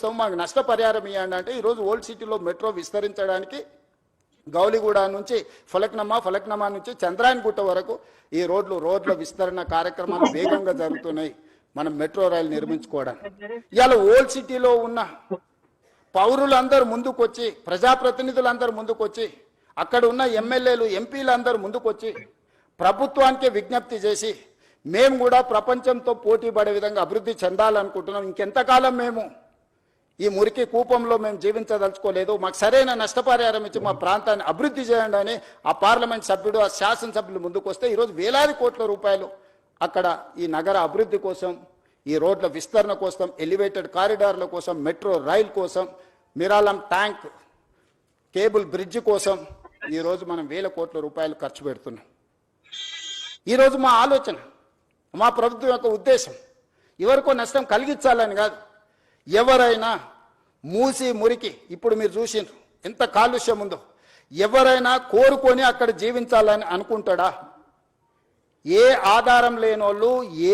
So మాకు నష్టపరిహారం ఇవ్వండి అంటే ఈరోజు ఓల్డ్ సిటీలో మెట్రో విస్తరించడానికి గౌలిగూడ నుంచి ఫలక్నమా నుంచి చంద్రాయణగుట్ట వరకు ఈ రోడ్ల విస్తరణ కార్యక్రమాలు వేగంగా జరుగుతున్నాయి. మనం మెట్రో రైలు నిర్మించుకోవడానికి ఇవాళ ఓల్డ్ సిటీలో ఉన్న పౌరులందరూ ముందుకొచ్చి, ప్రజాప్రతినిధులందరూ ముందుకొచ్చి, అక్కడ ఉన్న ఎమ్మెల్యేలు ఎంపీలందరూ ముందుకొచ్చి ప్రభుత్వానికి విజ్ఞప్తి చేసి మేము కూడా ప్రపంచంతో పోటీ పడే విధంగా అభివృద్ధి చెందాలనుకుంటున్నాం. ఇంకెంతకాలం మేము ఈ మురికి కూపంలో మేము జీవించదలుచుకోలేదు, మాకు సరైన నష్టపరిహారం ఇచ్చి మా ప్రాంతాన్ని అభివృద్ధి చేయండి అని ఆ పార్లమెంట్ సభ్యుడు, ఆ శాసనసభ్యులు ముందుకు వస్తే ఈరోజు వేలాది కోట్ల రూపాయలు అక్కడ ఈ నగర అభివృద్ధి కోసం, ఈ రోడ్ల విస్తరణ కోసం, ఎలివేటెడ్ కారిడార్ల కోసం, మెట్రో రైల్ కోసం, మిరాలం ట్యాంక్ కేబుల్ బ్రిడ్జ్ కోసం ఈరోజు మనం వేల కోట్ల రూపాయలు ఖర్చు పెడుతున్నాం. ఈరోజు మా ఆలోచన, మా ప్రభుత్వం యొక్క ఉద్దేశం ఎవరికో నష్టం కలిగించాలని కాదు. ఎవరైనా మూసి మురికి, ఇప్పుడు మీరు చూసిండ్రు ఎంత కాలుష్యం ఉందో, ఎవరైనా కోరుకొని అక్కడ జీవించాలని అనుకుంటాడా? ఏ ఆధారం లేనోళ్ళు,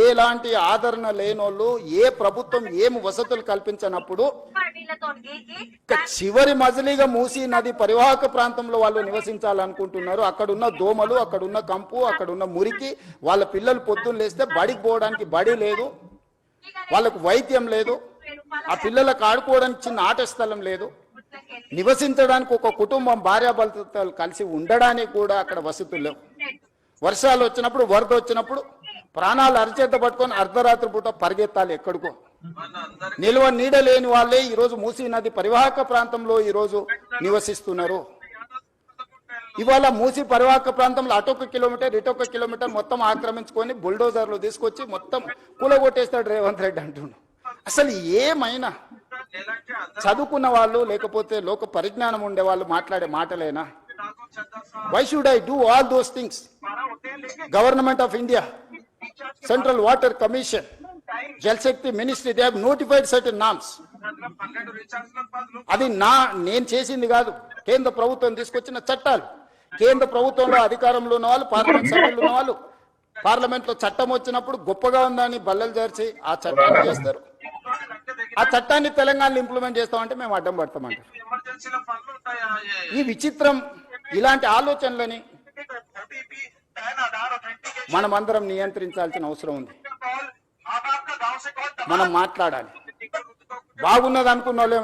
ఎలాంటి ఆదరణ లేనోళ్ళు, ఏ ప్రభుత్వం ఏం వసతులు కల్పించినప్పుడు చివరి మజిలీగా మూసి నది పరివాహక ప్రాంతంలో వాళ్ళు నివసించాలనుకుంటున్నారు. అక్కడున్న దోమలు, అక్కడున్న కంపు, అక్కడున్న మురికి, వాళ్ళ పిల్లలు పొద్దున్న లేస్తే బడికి పోవడానికి బడి లేదు, వాళ్ళకు వైద్యం లేదు, ఆ పిల్లలకు ఆడుకోవడానికి చిన్న ఆట స్థలం లేదు, నివసించడానికి ఒక కుటుంబం భార్యాభర్తలు కలిసి ఉండడానికి కూడా అక్కడ వసతులు లేవు. వర్షాలు వచ్చినప్పుడు, వరద వచ్చినప్పుడు ప్రాణాలు అరిచేత పట్టుకొని అర్ధరాత్రి పూట పరిగెత్తాలి ఎక్కడికో. నిల్వ నీడ లేని వాళ్ళే ఈరోజు మూసీ నది పరివాహక ప్రాంతంలో ఈరోజు నివసిస్తున్నారు. ఇవాళ మూసీ పరివాహక ప్రాంతంలో అటొక కిలోమీటర్ ఇటొక కిలోమీటర్ మొత్తం ఆక్రమించుకొని బుల్డోజర్లు తీసుకొచ్చి మొత్తం కూలగొట్టేస్తాడు రేవంత్ రెడ్డి అంటున్నాడు. అసలు ఏమైనా చదువుకున్న వాళ్ళు, లేకపోతే లోక పరిజ్ఞానం ఉండే వాళ్ళు మాట్లాడే మాటలేనా? Why should I do all those things? Government of India, Central Water Commission, Jal Shakti Ministry, they have notified certain norms. అది నేను చేసింది కాదు, కేంద్ర ప్రభుత్వం తీసుకొచ్చిన చట్టాలు. కేంద్ర ప్రభుత్వంలో అధికారంలో ఉన్న వాళ్ళు, పార్లమెంట్ సభ్యులు ఉన్న వాళ్ళు పార్లమెంట్ లో చట్టం వచ్చినప్పుడు గొప్పగా ఉందని బల్లలు జరిచి ఆ చట్టాన్ని చేస్తారు. ఆ చట్టాన్ని తెలంగాణలో ఇంప్లిమెంట్ చేస్తామంటే మేము అడ్డం పడతామంటారు. ఈ విచిత్రం, ఇలాంటి ఆలోచనలని మనమందరం నియంత్రించాల్సిన అవసరం ఉంది. మనం మాట్లాడాలి. బాగున్నది అనుకున్న వాళ్ళే